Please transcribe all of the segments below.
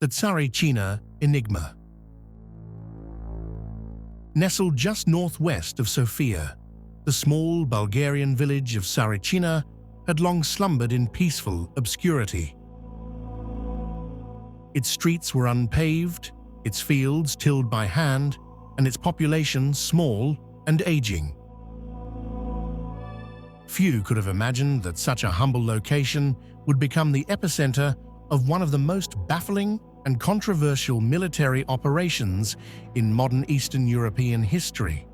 the Tsarichina enigma. Nestled just northwest of Sofia, the small Bulgarian village of Tsarichina had long slumbered in peaceful obscurity. Its streets were unpaved, its fields tilled by hand, and its population small and aging. Few could have imagined that such a humble location would become the epicenter of one of the most baffling and controversial military operations in modern Eastern European history.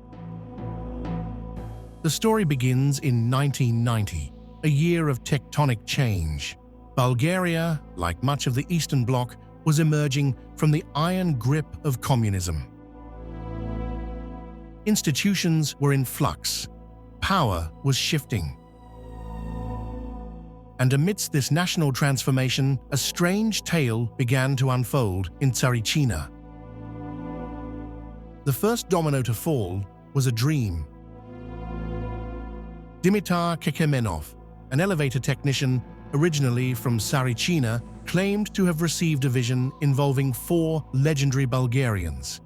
The story begins in 1990, a year of tectonic change. Bulgaria, like much of the Eastern Bloc, was emerging from the iron grip of communism. Institutions were in flux, power was shifting. And amidst this national transformation, a strange tale began to unfold in Tsarichina. The first domino to fall was a dream. Dimitar Kekemenov, an elevator technician originally from Tsarichina, claimed to have received a vision involving 4 legendary Bulgarians.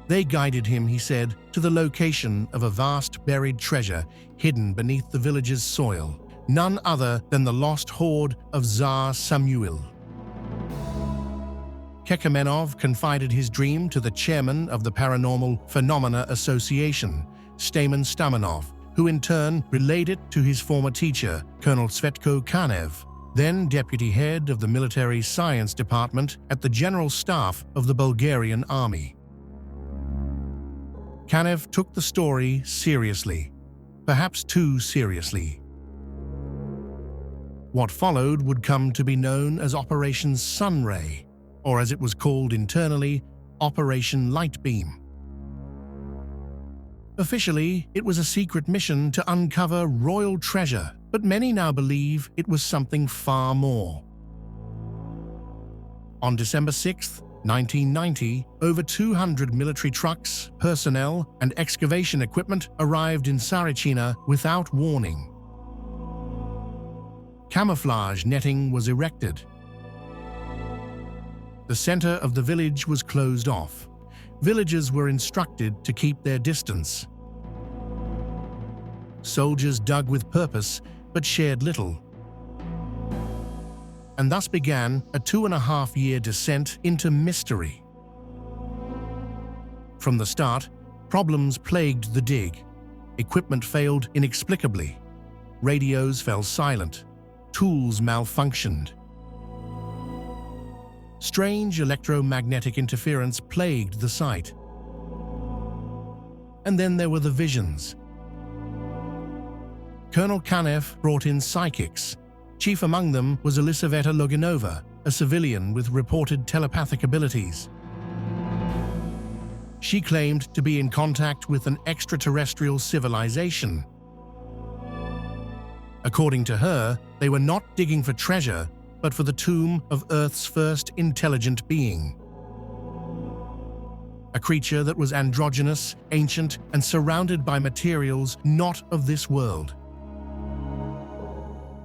They guided him, he said, to the location of a vast buried treasure hidden beneath the village's soil, none other than the lost hoard of Tsar Samuil. Kekemenov confided his dream to the chairman of the Paranormal Phenomena Association, Stamen Stamanov, who in turn relayed it to his former teacher, Colonel Tsvetko Kanev, then deputy head of the military science department at the General Staff of the Bulgarian Army. Kanev took the story seriously, perhaps too seriously. What followed would come to be known as Operation Sunray, or as it was called internally, Operation Lightbeam. Officially, it was a secret mission to uncover royal treasure, but many now believe it was something far more. On December 6, 1990, over 200 military trucks, personnel, and excavation equipment arrived in Tsarichina without warning. Camouflage netting was erected. The center of the village was closed off. Villagers were instructed to keep their distance. Soldiers dug with purpose, but shared little. And thus began a 2.5-year descent into mystery. From the start, problems plagued the dig. Equipment failed inexplicably. Radios fell silent. Tools malfunctioned. Strange electromagnetic interference plagued the site. And then there were the visions. Colonel Kanev brought in psychics. Chief among them was Elisaveta Loganova, a civilian with reported telepathic abilities. She claimed to be in contact with an extraterrestrial civilization. According to her, they were not digging for treasure, but for the tomb of Earth's first intelligent being. A creature that was androgynous, ancient, and surrounded by materials not of this world.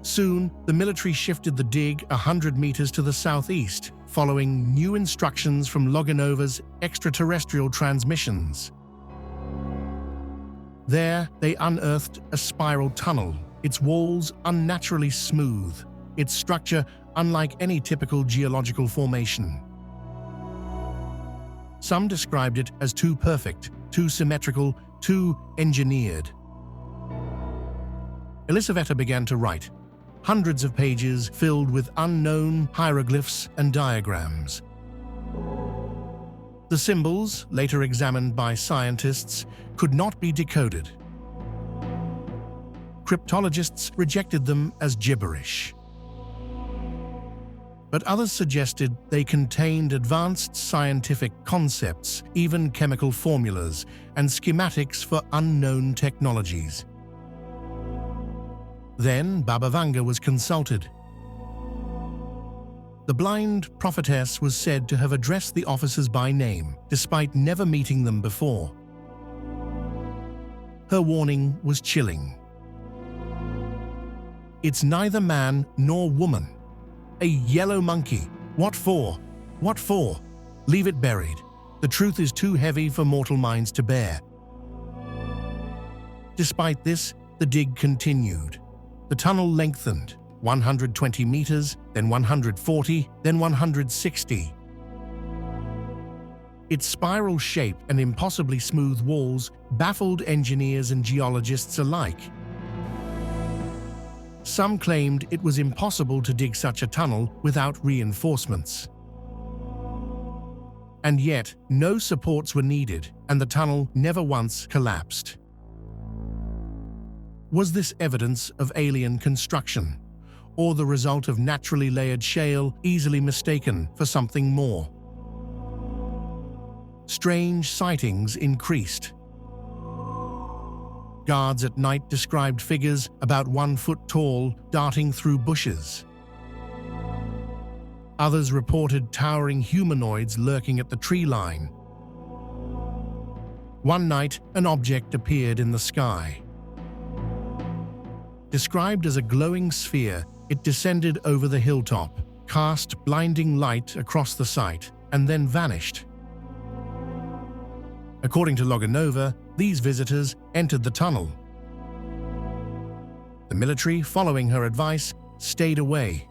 Soon, the military shifted the dig 100 meters to the southeast, following new instructions from Loganova's extraterrestrial transmissions. There, they unearthed a spiral tunnel, its walls unnaturally smooth, its structure unlike any typical geological formation. Some described it as too perfect, too symmetrical, too engineered. Elisaveta began to write, hundreds of pages filled with unknown hieroglyphs and diagrams. The symbols, later examined by scientists, could not be decoded. Cryptologists rejected them as gibberish. But others suggested they contained advanced scientific concepts, even chemical formulas, and schematics for unknown technologies. Then Baba Vanga was consulted. The blind prophetess was said to have addressed the officers by name, despite never meeting them before. Her warning was chilling. It's neither man nor woman. A yellow monkey, What for? What for? Leave it buried. The truth is too heavy for mortal minds to bear. Despite this, the dig continued. The tunnel lengthened, 120 meters, then 140, then 160. Its spiral shape and impossibly smooth walls baffled engineers and geologists alike. Some claimed it was impossible to dig such a tunnel without reinforcements. And yet, no supports were needed, and the tunnel never once collapsed. Was this evidence of alien construction, or the result of naturally layered shale easily mistaken for something more? Strange sightings increased. Guards at night described figures about 1 foot tall darting through bushes. Others reported towering humanoids lurking at the tree line. One night, an object appeared in the sky. Described as a glowing sphere, it descended over the hilltop, cast blinding light across the site, and then vanished. According to Loganova, these visitors entered the tunnel. The military, following her advice, stayed away.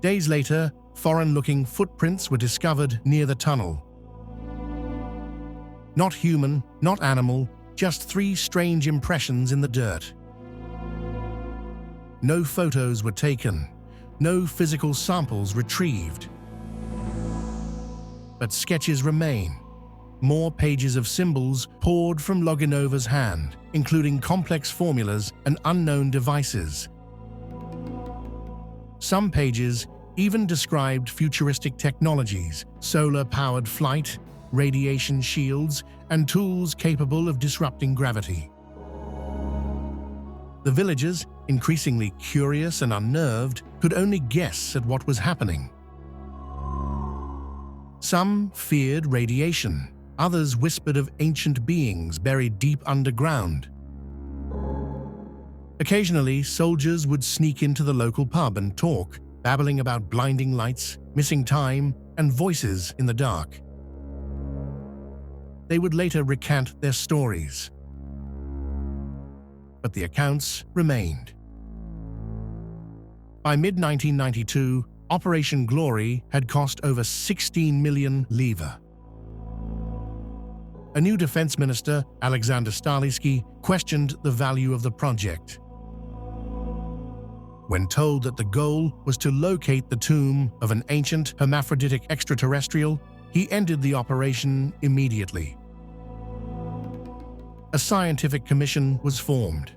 Days later, foreign-looking footprints were discovered near the tunnel. Not human, not animal, just 3 strange impressions in the dirt. No photos were taken, no physical samples retrieved. But sketches remain. More pages of symbols poured from Loganova's hand, including complex formulas and unknown devices. Some pages even described futuristic technologies, solar-powered flight, radiation shields, and tools capable of disrupting gravity. The villagers, increasingly curious and unnerved, could only guess at what was happening. Some feared radiation. Others whispered of ancient beings buried deep underground. Occasionally, soldiers would sneak into the local pub and talk, babbling about blinding lights, missing time, and voices in the dark. They would later recant their stories. But the accounts remained. By mid-1992, Operation Glory had cost over 16 million leva. A new defense minister, Alexander Staliski, questioned the value of the project. When told that the goal was to locate the tomb of an ancient hermaphroditic extraterrestrial, he ended the operation immediately. A scientific commission was formed.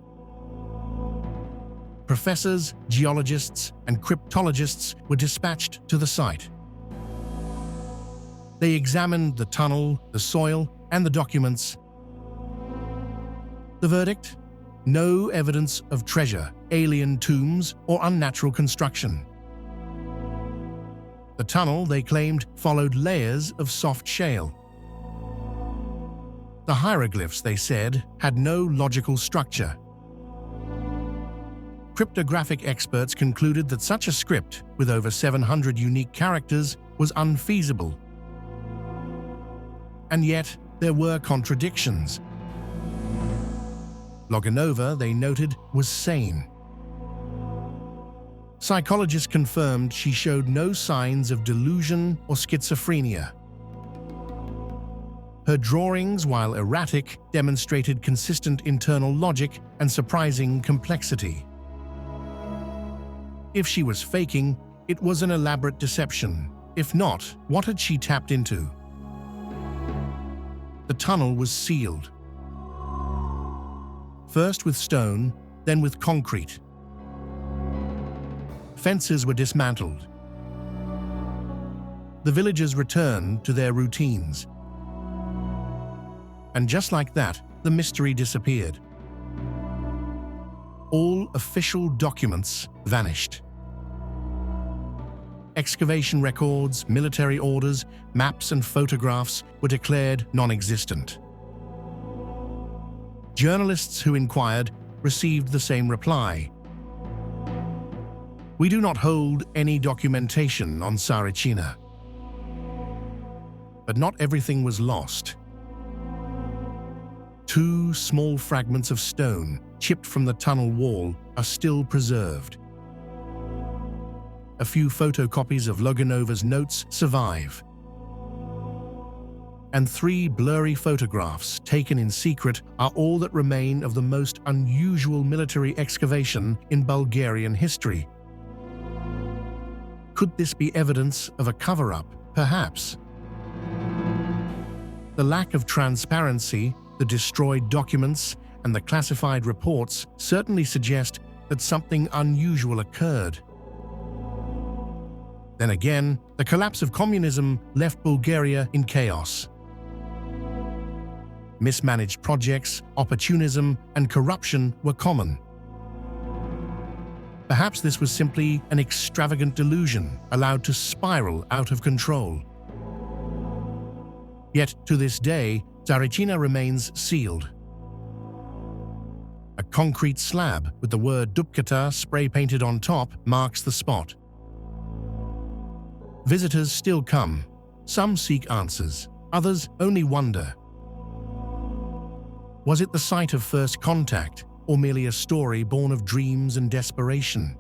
Professors, geologists, and cryptologists were dispatched to the site. They examined the tunnel, the soil, and the documents. The verdict? No evidence of treasure, alien tombs, or unnatural construction. The tunnel, they claimed, followed layers of soft shale. The hieroglyphs, they said, had no logical structure. Cryptographic experts concluded that such a script, with over 700 unique characters, was unfeasible. And yet, there were contradictions. Loganova, they noted, was sane. Psychologists confirmed she showed no signs of delusion or schizophrenia. Her drawings, while erratic, demonstrated consistent internal logic and surprising complexity. If she was faking, it was an elaborate deception. If not, what had she tapped into? The tunnel was sealed. First with stone, then with concrete. Fences were dismantled. The villagers returned to their routines. And just like that, the mystery disappeared. All official documents vanished. Excavation records, military orders, maps and photographs were declared non-existent. Journalists who inquired received the same reply. We do not hold any documentation on Tsarichina. But not everything was lost. 2 small fragments of stone, chipped from the tunnel wall, are still preserved. A few photocopies of Loganova's notes survive. And 3 blurry photographs taken in secret are all that remain of the most unusual military excavation in Bulgarian history. Could this be evidence of a cover-up, perhaps? The lack of transparency, the destroyed documents, and the classified reports certainly suggest that something unusual occurred. Then again, the collapse of communism left Bulgaria in chaos. Mismanaged projects, opportunism, and corruption were common. Perhaps this was simply an extravagant delusion allowed to spiral out of control. Yet, to this day, Tsarichina remains sealed. A concrete slab with the word Dupkata spray-painted on top marks the spot. Visitors still come. Some seek answers, others only wonder. Was it the site of first contact, or merely a story born of dreams and desperation?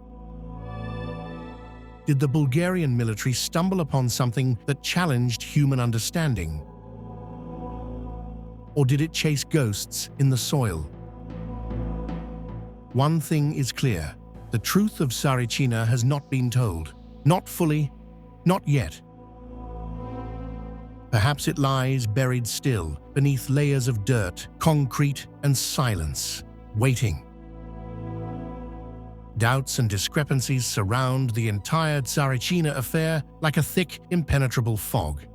Did the Bulgarian military stumble upon something that challenged human understanding? Or did it chase ghosts in the soil? One thing is clear: the truth of Tsarichina has not been told. Not fully, not yet. Perhaps it lies buried still, beneath layers of dirt, concrete, and silence, waiting. Doubts and discrepancies surround the entire Tsarichina affair like a thick, impenetrable fog.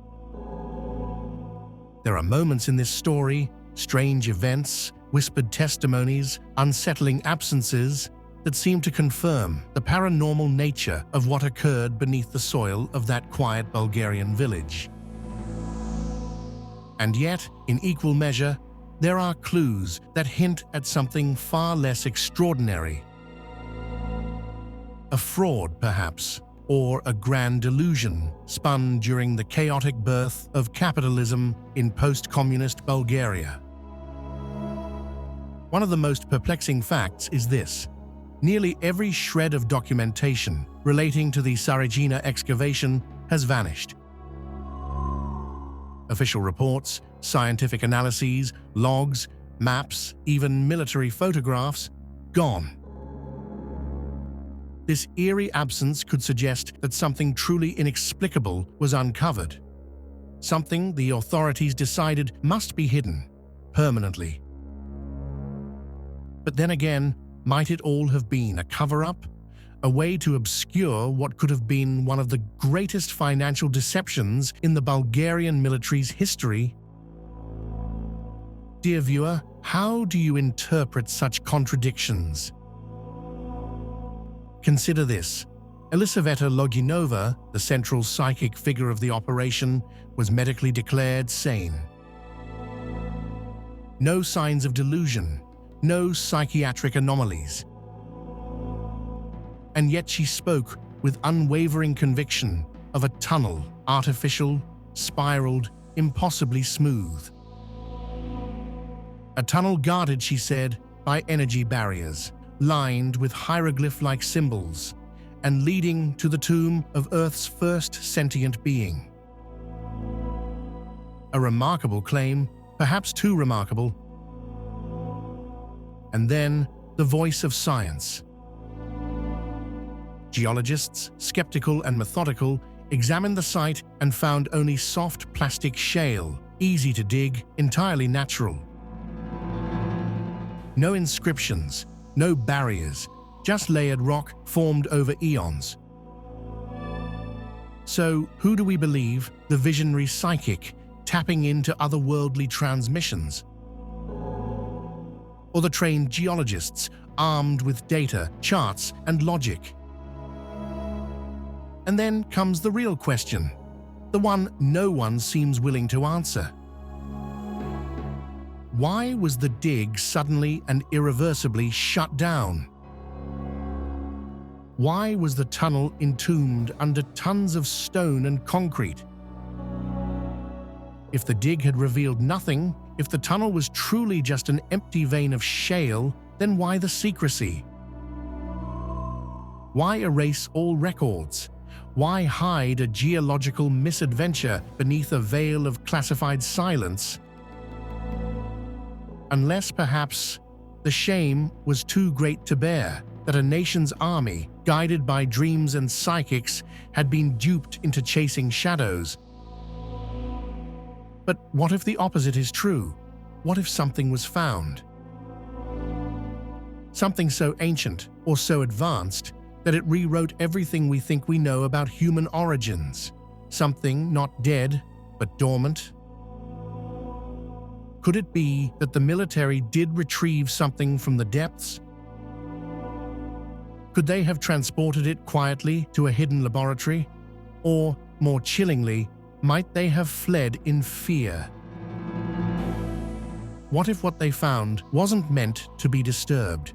There are moments in this story, strange events, whispered testimonies, unsettling absences, that seem to confirm the paranormal nature of what occurred beneath the soil of that quiet Bulgarian village. And yet, in equal measure, there are clues that hint at something far less extraordinary. A fraud, perhaps, or a grand delusion spun during the chaotic birth of capitalism in post-communist Bulgaria. One of the most perplexing facts is this: nearly every shred of documentation relating to the Tsarichina excavation has vanished. Official reports, scientific analyses, logs, maps, even military photographs, gone. This eerie absence could suggest that something truly inexplicable was uncovered. Something the authorities decided must be hidden, permanently. But then again, might it all have been a cover-up? A way to obscure what could have been one of the greatest financial deceptions in the Bulgarian military's history? Dear viewer, how do you interpret such contradictions? Consider this. Elisaveta Loginova, the central psychic figure of the operation, was medically declared sane. No signs of delusion, no psychiatric anomalies. And yet she spoke with unwavering conviction of a tunnel, artificial, spiraled, impossibly smooth. A tunnel guarded, she said, by energy barriers, lined with hieroglyph-like symbols, and leading to the tomb of Earth's first sentient being. A remarkable claim, perhaps too remarkable. And then, the voice of science. Geologists, skeptical and methodical, examined the site and found only soft plastic shale, easy to dig, entirely natural. No inscriptions, no barriers, just layered rock formed over eons. So, who do we believe, the visionary psychic tapping into otherworldly transmissions? Or the trained geologists armed with data, charts, and logic? And then comes the real question, the one no one seems willing to answer. Why was the dig suddenly and irreversibly shut down? Why was the tunnel entombed under tons of stone and concrete? If the dig had revealed nothing, if the tunnel was truly just an empty vein of shale, then why the secrecy? Why erase all records? Why hide a geological misadventure beneath a veil of classified silence? Unless, perhaps, the shame was too great to bear, that a nation's army, guided by dreams and psychics, had been duped into chasing shadows. But what if the opposite is true? What if something was found? Something so ancient or so advanced that it rewrote everything we think we know about human origins. Something not dead, but dormant. Could it be that the military did retrieve something from the depths? Could they have transported it quietly to a hidden laboratory? Or, more chillingly, might they have fled in fear? What if what they found wasn't meant to be disturbed?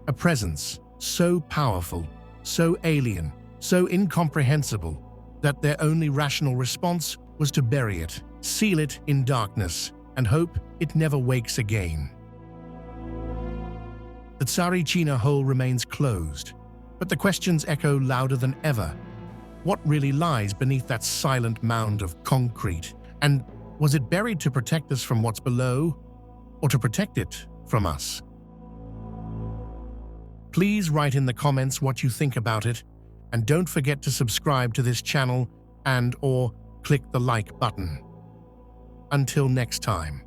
A presence so powerful, so alien, so incomprehensible, that their only rational response was to bury it, seal it in darkness, and hope it never wakes again. The Tsarichina hole remains closed, but the questions echo louder than ever. What really lies beneath that silent mound of concrete? And was it buried to protect us from what's below, or to protect it from us? Please write in the comments what you think about it, and don't forget to subscribe to this channel and/or click the like button. Until next time.